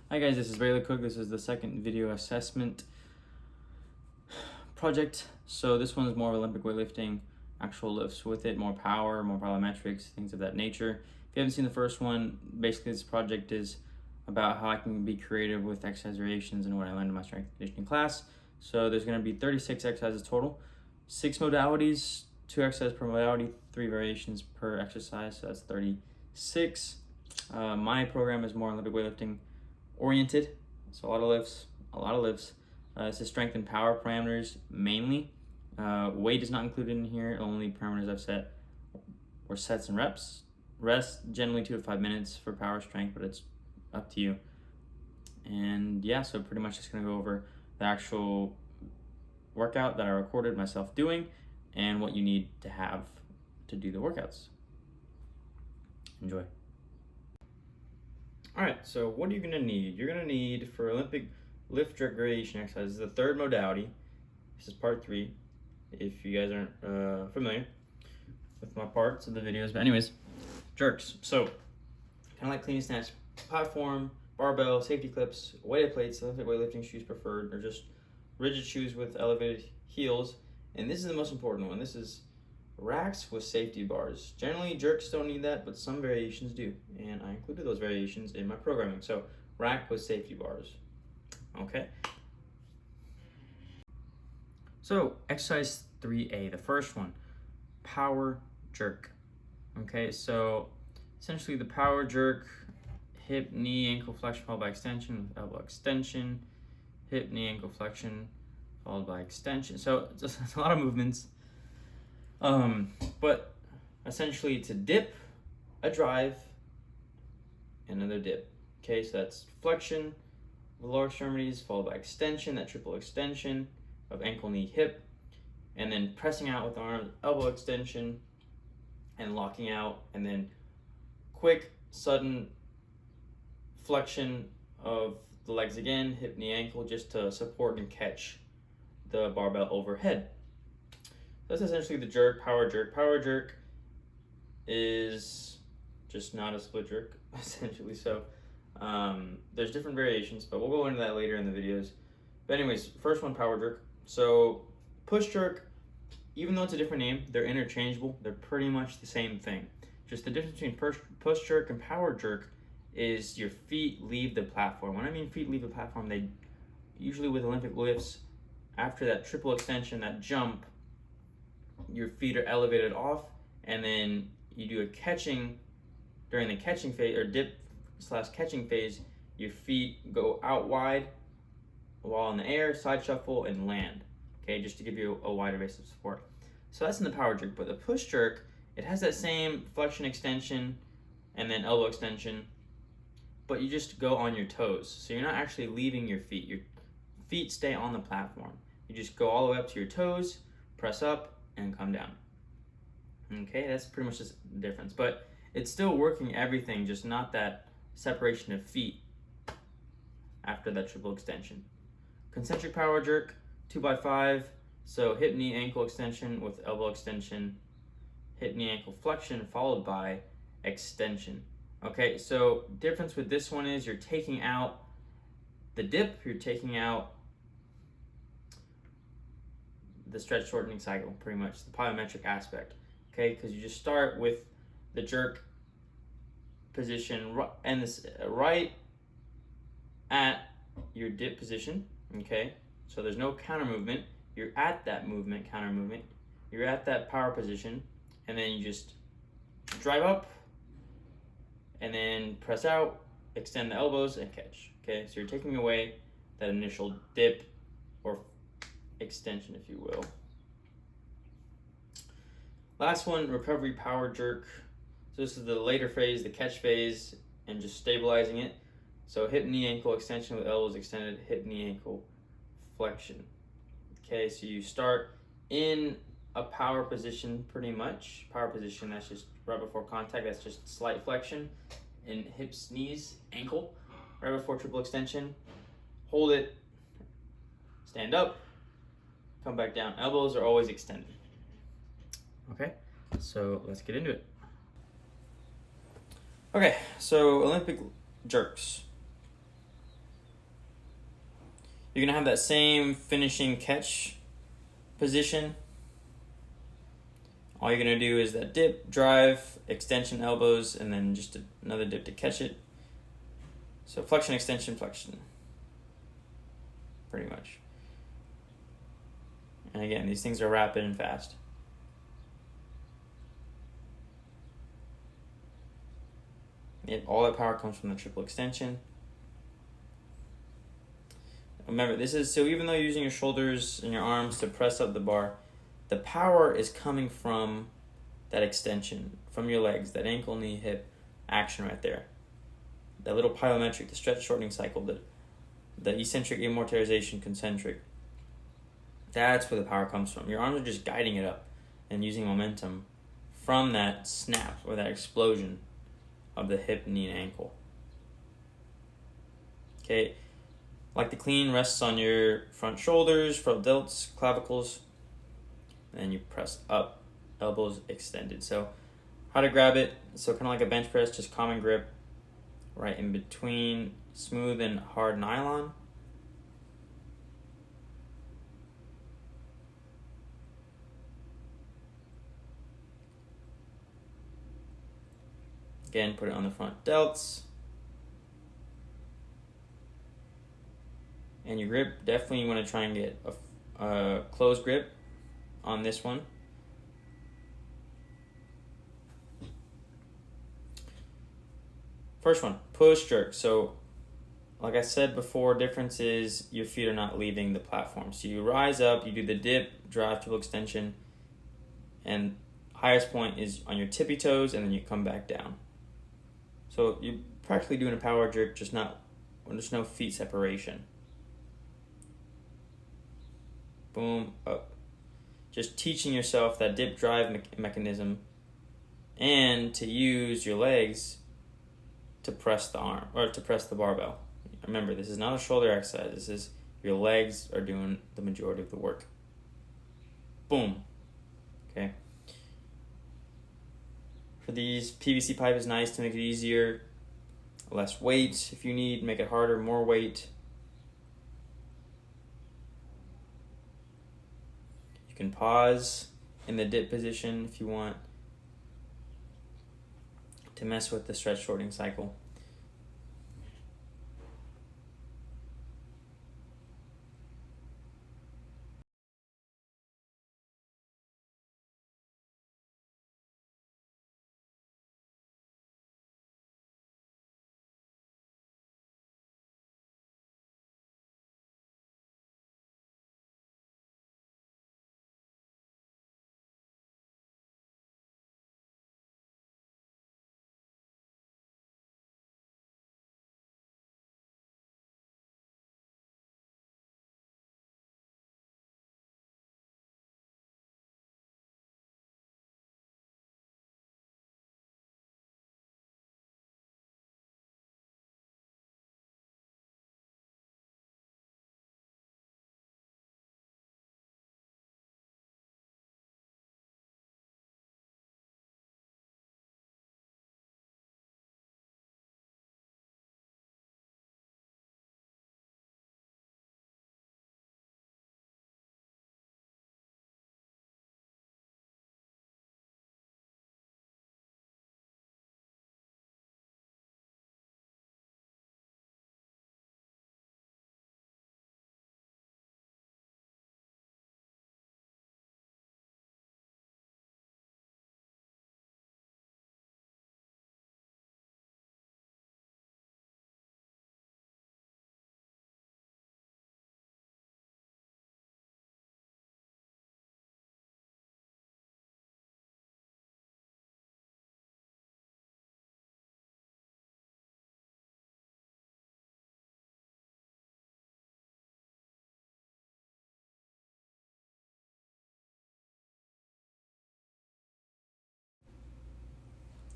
Hi guys, this is Rayla Cook. This is the second video assessment project. So this one is more Olympic weightlifting, actual lifts with it, more power, more plyometrics, things of that nature. If you haven't seen the first one, basically this project is about how I can be creative with exercise variations and what I learned in my strength and conditioning class. So there's going to be 36 exercises total, 6 modalities, 2 exercises per modality, 3 variations per exercise, so that's 36. My program is more Olympic weightlifting oriented, so a lot of lifts. This is strength and power parameters mainly. Weight is not included in here. Only parameters I've set were sets and reps. Rest generally 2 to 5 minutes for power strength, but it's up to you. And yeah, so pretty much just gonna go over the actual workout that I recorded myself doing and what you need to have to do the workouts. Enjoy. All right, so what are you gonna need? You're gonna need, for Olympic lift jerk variation exercises, the third modality. This is part 3, if you guys aren't familiar with my parts of the videos. But anyways, jerks. So, kind of like clean and snatch, platform, barbell, safety clips, weighted plates, Olympic weightlifting shoes preferred, or just rigid shoes with elevated heels. And this is the most important one. This is racks with safety bars. Generally, jerks don't need that, but some variations do, and I included those variations in my programming. So, rack with safety bars. Okay. So, exercise 3A, the first one, power jerk. Okay, so essentially the power jerk, hip, knee, ankle flexion followed by extension with elbow extension, hip, knee, ankle flexion followed by extension. So, it's a lot of movements. But essentially it's a dip, a drive, another dip. Okay, so that's flexion of the lower extremities followed by extension, that triple extension of ankle, knee, hip, and then pressing out with the arms, elbow extension, and locking out, and then quick, sudden flexion of the legs again, hip, knee, ankle, just to support and catch the barbell overhead. That's essentially the jerk, power jerk. Power jerk is just not a split jerk, essentially. So there's different variations, but we'll go into that later in the videos. But anyways, first one, power jerk. So push jerk, even though it's a different name, they're interchangeable. They're pretty much the same thing. Just the difference between push jerk and power jerk is your feet leave the platform. When I mean feet leave the platform, they usually, with Olympic lifts, after that triple extension, that jump, your feet are elevated off, and then you do a catching. During the catching phase, or dip / catching phase, your feet go out wide while in the air, side shuffle, and land. Okay, just to give you a wider base of support. So that's in the power jerk. But the push jerk, it has that same flexion, extension, and then elbow extension, but you just go on your toes. So you're not actually leaving your feet. Your feet stay on the platform. You just go all the way up to your toes, press up, and come down. Okay, that's pretty much just the difference. But it's still working everything, just not that separation of feet after that triple extension. Concentric power jerk, 2x5. So hip, knee, ankle extension with elbow extension, hip, knee, ankle flexion followed by extension. Okay, so difference with this one is you're taking out the dip, you're taking out the stretch shortening cycle, pretty much the plyometric aspect. Okay, because you just start with the jerk position and this right at your dip position. Okay, so there's no counter movement. You're at that movement, counter movement. You're at that power position, and then you just drive up, and then press out, extend the elbows, and catch. Okay, so you're taking away that initial dip or extension, if you will. Last one, recovery power jerk. So this is the later phase, the catch phase, and just stabilizing it. So hip, knee, ankle extension with elbows extended, hip, knee, ankle flexion. Okay, so you start in a power position, pretty much. Power position, that's just right before contact, that's just slight flexion. In hips, knees, ankle, right before triple extension. Hold it, stand up, come back down. Elbows are always extended. Okay, so let's get into it. Okay, so Olympic jerks. you're going to have that same finishing catch position. All you're going to do is that dip, drive, extension, elbows, and then just another dip to catch it. So flexion, extension, flexion. Pretty much. And again, these things are rapid and fast. All that power comes from the triple extension. Remember, this is, so even though you're using your shoulders and your arms to press up the bar, the power is coming from that extension, from your legs, that ankle, knee, hip action right there. That little plyometric, the stretch shortening cycle, the eccentric, amortization, concentric. That's where the power comes from. Your arms are just guiding it up and using momentum from that snap or that explosion of the hip, knee, and ankle. Okay, like the clean rests on your front shoulders, front delts, clavicles, and then you press up, elbows extended. So how to grab it, so kind of like a bench press, just common grip, right in between smooth and hard nylon. Again, put it on the front delts. And your grip, definitely you want to try and get a closed grip on this one. First one, push jerk. So like I said before, difference is your feet are not leaving the platform. So you rise up, you do the dip, drive, triple extension, and highest point is on your tippy toes, and then you come back down. So you're practically doing a power jerk, just there's no feet separation. Boom, up. Just teaching yourself that dip drive mechanism and to use your legs to press the arm or to press the barbell. Remember, this is not a shoulder exercise. This is your legs are doing the majority of the work. Boom. Okay. For these, PVC pipe is nice to make it easier. Less weight if you need, make it harder, more weight. You can pause in the dip position if you want to mess with the stretch shortening cycle.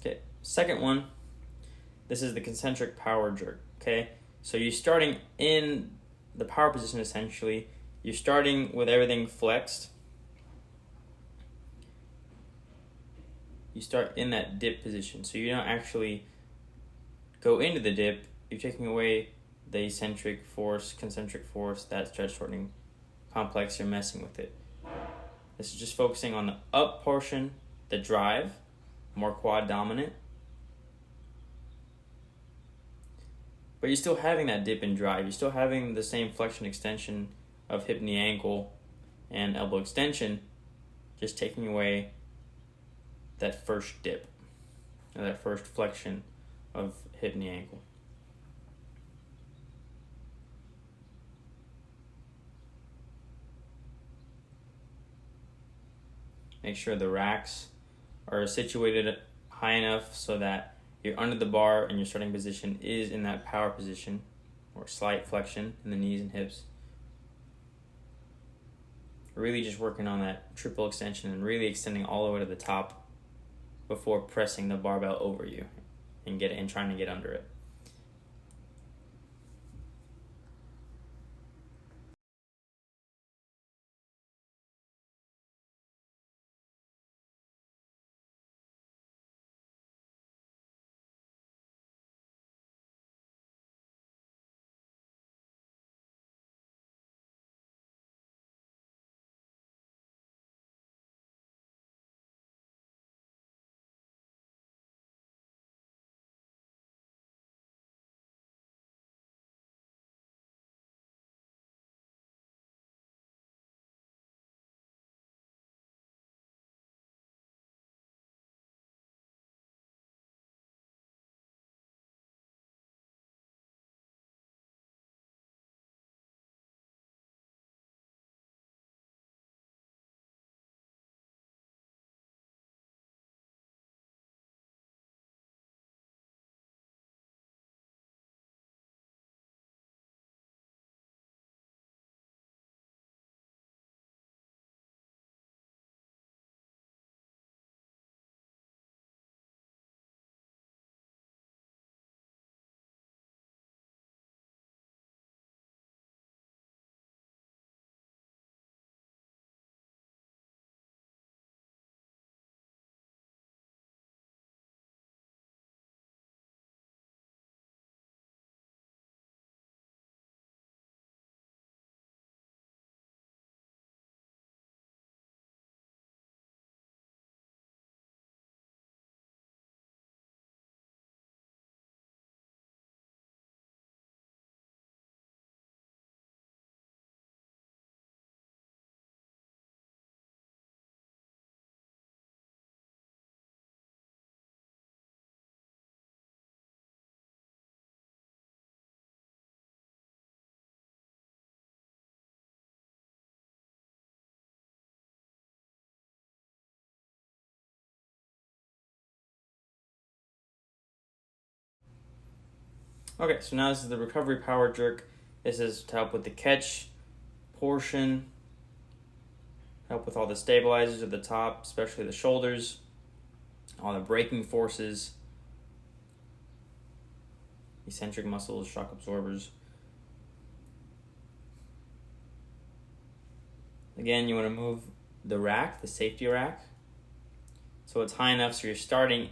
Okay, second one, this is the concentric power jerk, okay? So you're starting in the power position essentially. You're starting with everything flexed. You start in that dip position. So you don't actually go into the dip. You're taking away the eccentric force, concentric force, that stretch shortening complex, you're messing with it. This is just focusing on the up portion, the drive, more quad dominant. But you're still having that dip and drive. You're still having the same flexion extension of hip, knee, ankle, and elbow extension, just taking away that first dip, or that first flexion of hip, knee, ankle. Make sure the racks are situated high enough so that you're under the bar and your starting position is in that power position, or slight flexion in the knees and hips. Really just working on that triple extension and really extending all the way to the top before pressing the barbell over you and trying to get under it. Okay, so now this is the recovery power jerk. This is to help with the catch portion, help with all the stabilizers at the top, especially the shoulders, all the braking forces, eccentric muscles, shock absorbers. Again, you want to move the rack, the safety rack, so it's high enough so you're starting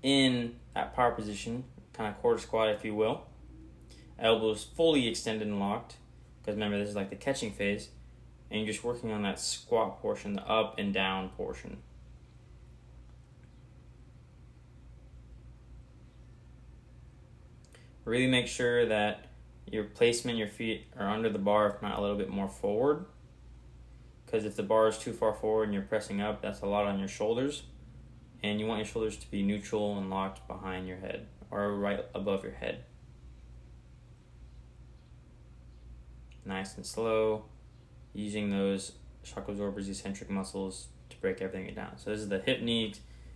in that power position, kind of quarter squat if you will. Elbows fully extended and locked, because remember this is like the catching phase, and you're just working on that squat portion, the up and down portion. Really make sure that your placement, your feet are under the bar, if not a little bit more forward, because if the bar is too far forward and you're pressing up, that's a lot on your shoulders, and you want your shoulders to be neutral and locked behind your head or right above your head. Nice and slow, using those shock absorbers, eccentric muscles to break everything down. So this is the hip knee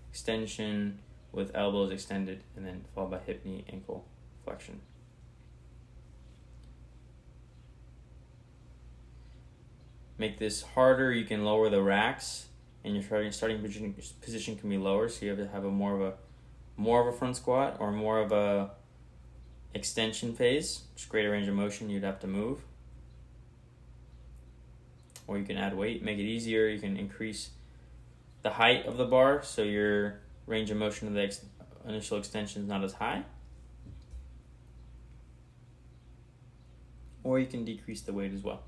extension with elbows extended, and then followed by hip knee ankle flexion. Make this harder. You can lower the racks, and your starting position can be lower, so you have to have more of a front squat or more of a extension phase. Just greater range of motion you'd have to move. Or you can add weight, make it easier. You can increase the height of the bar so your range of motion of the initial extension is not as high. or you can decrease the weight as well.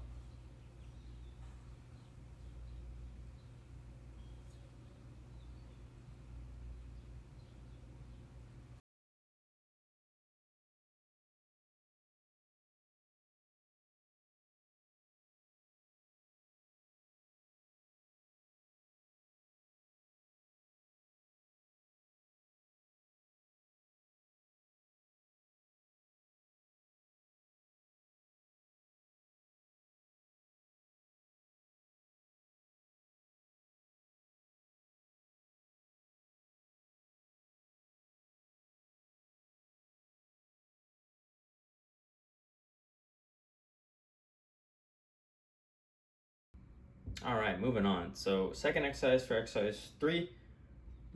All right, moving on. So second exercise for exercise 3,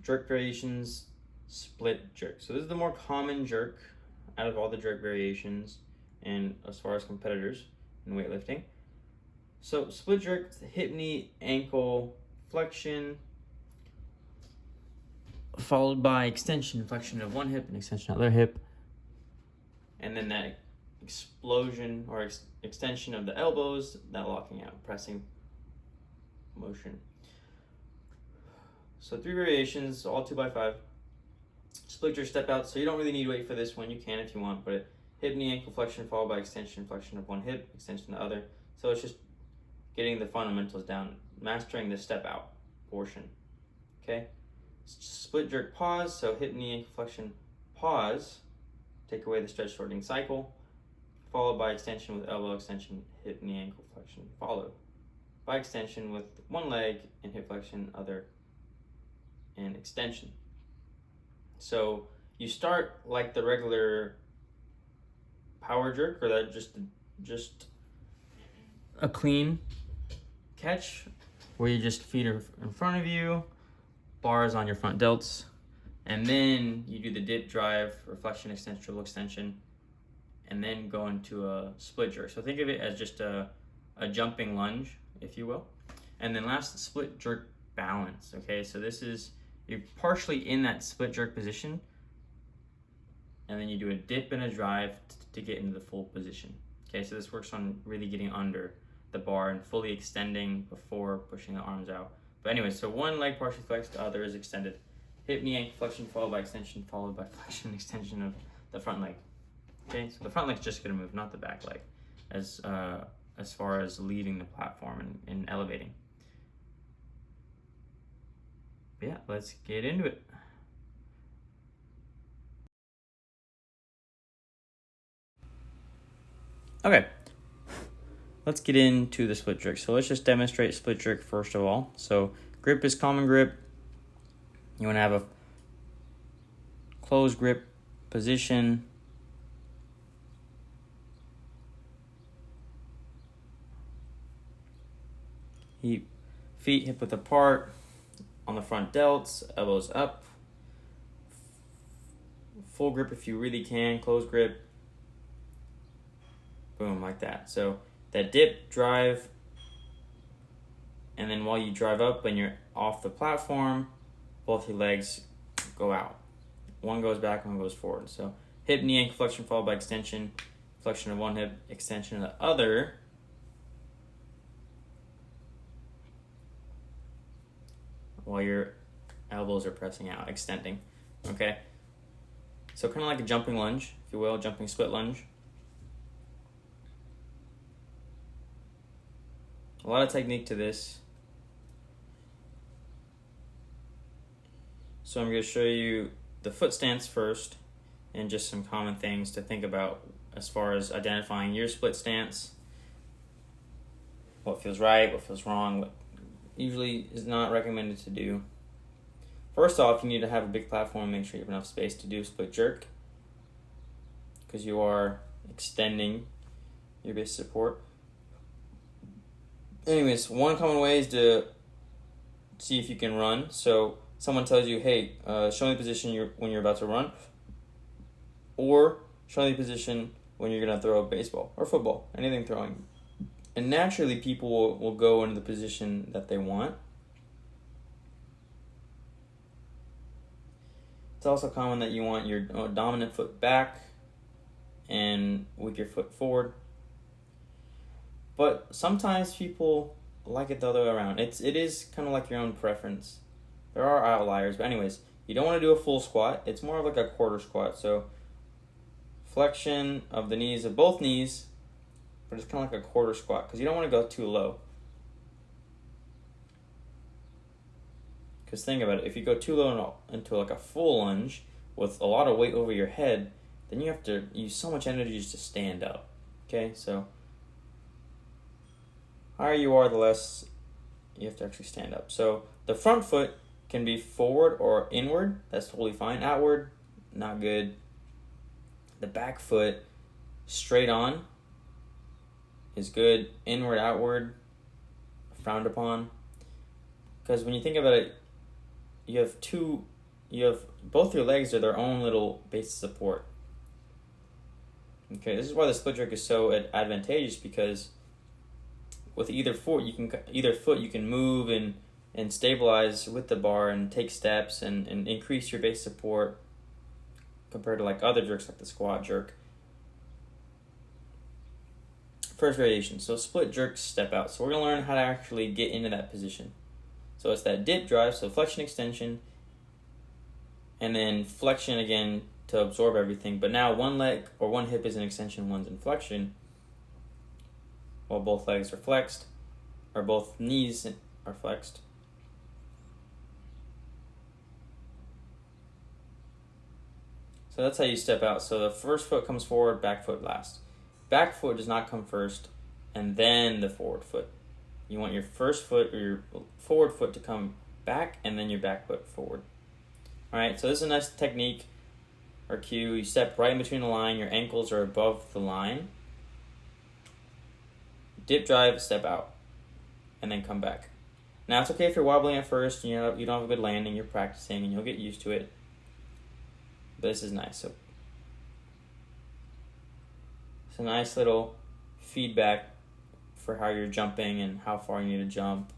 jerk variations, split jerk. So this is the more common jerk out of all the jerk variations and as far as competitors in weightlifting. So split jerk, hip, knee, ankle, flexion, followed by extension, flexion of one hip and extension of the other hip. And then that explosion or extension of the elbows, that locking out, pressing motion. So 3 variations, all 2x5. Split jerk step out. So you don't really need weight for this one. You can if you want, but hip, knee, ankle flexion followed by extension, flexion of one hip, extension of the other. So it's just getting the fundamentals down, mastering the step out portion. Okay. Split jerk pause. So hip, knee, ankle flexion, pause. Take away the stretch shortening cycle, followed by extension with elbow extension, hip, knee, ankle flexion, followed by extension with one leg and hip flexion, other, and extension. So you start like the regular power jerk, or that just a clean catch where you just feet are in front of you, bars on your front delts, and then you do the dip, drive, reflection, extension, triple extension, and then go into a split jerk. So think of it as just a jumping lunge, if you will. And then last, the split jerk balance. Okay, so this is, you're partially in that split jerk position, and then you do a dip and a drive to get into the full position. Okay, so this works on really getting under the bar and fully extending before pushing the arms out. But anyway, so one leg partially flexed, the other is extended. Hip, knee, ankle flexion, followed by extension, followed by flexion, extension of the front leg. Okay, so the front leg's just gonna move, not the back leg, as far as leaving the platform and elevating. But yeah, let's get into it. Okay, let's get into the split jerk. So let's just demonstrate split jerk first of all. So grip is common grip. You want to have a closed grip position. Feet hip width apart on the front delts, elbows up. Full grip if you really can, closed grip. Boom, like that. So that dip, drive, and then while you drive up and you're off the platform, both your legs go out. One goes back, one goes forward. So hip, knee, ankle flexion followed by extension, flexion of one hip, extension of the other. While your elbows are pressing out, extending. Okay? So kind of like a jumping lunge, if you will, jumping split lunge. A lot of technique to this. So I'm going to show you the foot stance first and just some common things to think about as far as identifying your split stance. What feels right, what feels wrong, what usually is not recommended to do. First off, you need to have a big platform and make sure you have enough space to do split jerk, because you are extending your base support. Anyways, one common way is to see if you can run. So someone tells you, hey, show me the position when you're about to run, or show me the position when you're going to throw a baseball or football, anything throwing. And naturally, people will go into the position that they want. It's also common that you want your dominant foot back and weaker foot forward. But sometimes people like it the other way around. It is kind of like your own preference. There are outliers, but anyways, you don't want to do a full squat. It's more of like a quarter squat. So flexion of the knees of both knees, but it's kind of like a quarter squat because you don't want to go too low. Because think about it, if you go too low into like a full lunge with a lot of weight over your head, then you have to use so much energy just to stand up. Okay, so higher you are, the less you have to actually stand up. So the front foot can be forward or inward. That's totally fine. Outward, not good. The back foot, straight on, is good. Inward, outward, frowned upon. Because when you think about it, you have both your legs are their own little base of support. Okay, this is why the split jerk is so advantageous, because with either foot you can move and stabilize with the bar and take steps and increase your base support compared to like other jerks like the squat jerk. First variation, so split jerk step out. So we're going to learn how to actually get into that position. So it's that dip drive, so flexion extension, and then flexion again to absorb everything. But now one leg or one hip is in extension, one's in flexion, while both legs are flexed, or both knees are flexed. So that's how you step out. So the first foot comes forward, back foot last. Back foot does not come first, and then the forward foot. You want your first foot or your forward foot to come back, and then your back foot forward. All right, so this is a nice technique or cue. You step right in between the line. Your ankles are above the line. Dip drive, step out, and then come back. Now, it's okay if you're wobbling at first and you don't have a good landing. You're practicing, and you'll get used to it. But this is nice. So it's a nice little feedback for how you're jumping and how far you need to jump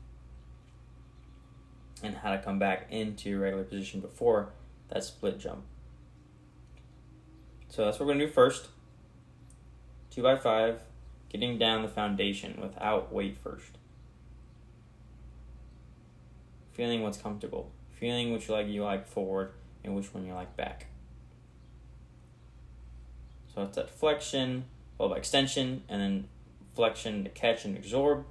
and how to come back into your regular position before that split jump. So that's what we're going to do first. 2x5, getting down the foundation without weight first. Feeling what's comfortable. Feeling which leg you like forward and which one you like back. So it's that flexion, followed by extension, and then flexion to catch and absorb.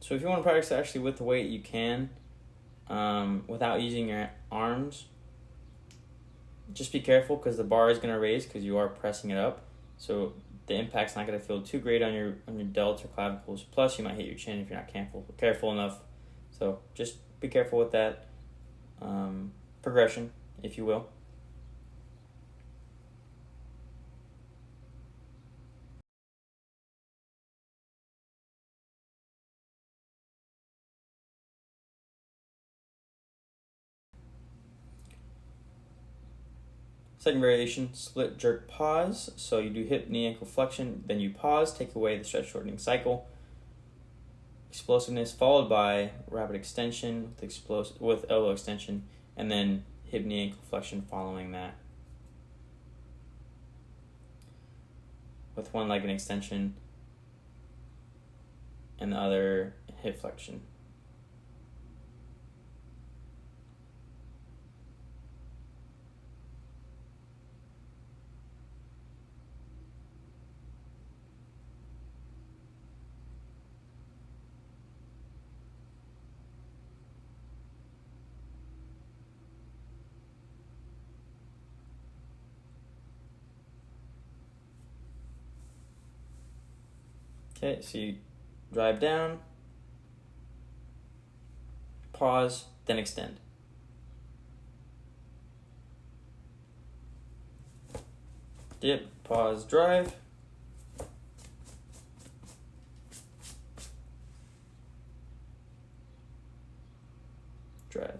So if you want to practice actually with the weight, you can, without using your arms. Just be careful because the bar is going to raise because you are pressing it up. So the impact's not going to feel too great on your delts or clavicles. Plus, you might hit your chin if you're not careful enough. So just be careful with that progression, if you will. Second variation, split jerk pause. So you do hip, knee, ankle flexion, then you pause, take away the stretch shortening cycle. Explosiveness followed by rapid extension with elbow extension, and then hip, knee, ankle flexion following that. With one leg in extension and the other hip flexion. Okay, so you drive down, pause, then extend. Dip, pause, drive. Drive.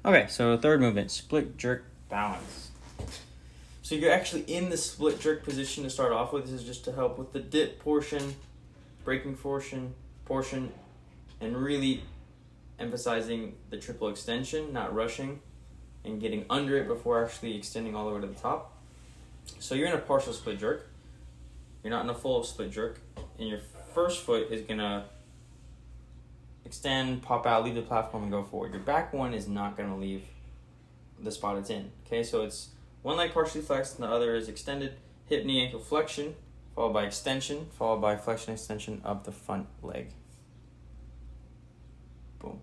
Okay, so third movement, split jerk balance. So you're actually in the split jerk position to start off with. This is just to help with the dip portion, braking portion, and really emphasizing the triple extension, not rushing, and getting under it before actually extending all the way to the top. So you're in a partial split jerk. You're not in a full split jerk. And your first foot is gonna extend, pop out, leave the platform, and go forward. Your back one is not gonna leave the spot it's in. Okay, so it's one leg partially flexed and the other is extended. Hip, knee, ankle flexion, followed by extension, followed by flexion, extension of the front leg. Boom.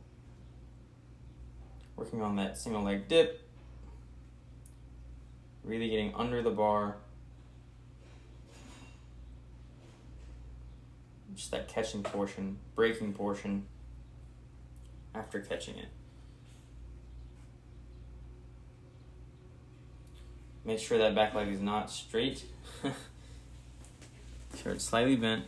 Working on that single leg dip. Really getting under the bar. Just that catching portion, braking portion after catching it. Make sure that back leg is not straight. Sure, it's slightly bent.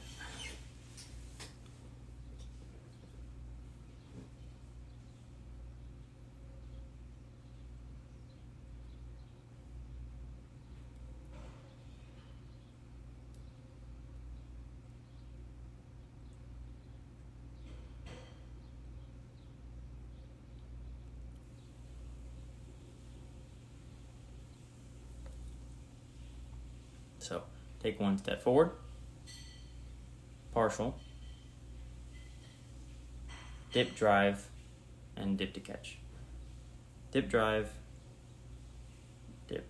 So take one step forward, partial, dip, drive, and dip to catch. Dip, drive, dip.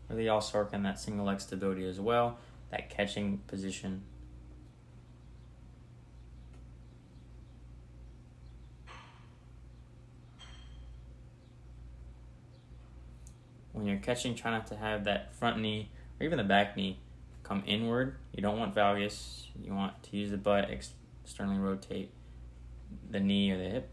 Really also work on that single leg stability as well, that catching position. When you're catching, try not to have that front knee or even the back knee come inward. You don't want valgus. You want to use the butt, externally rotate the knee or the hip.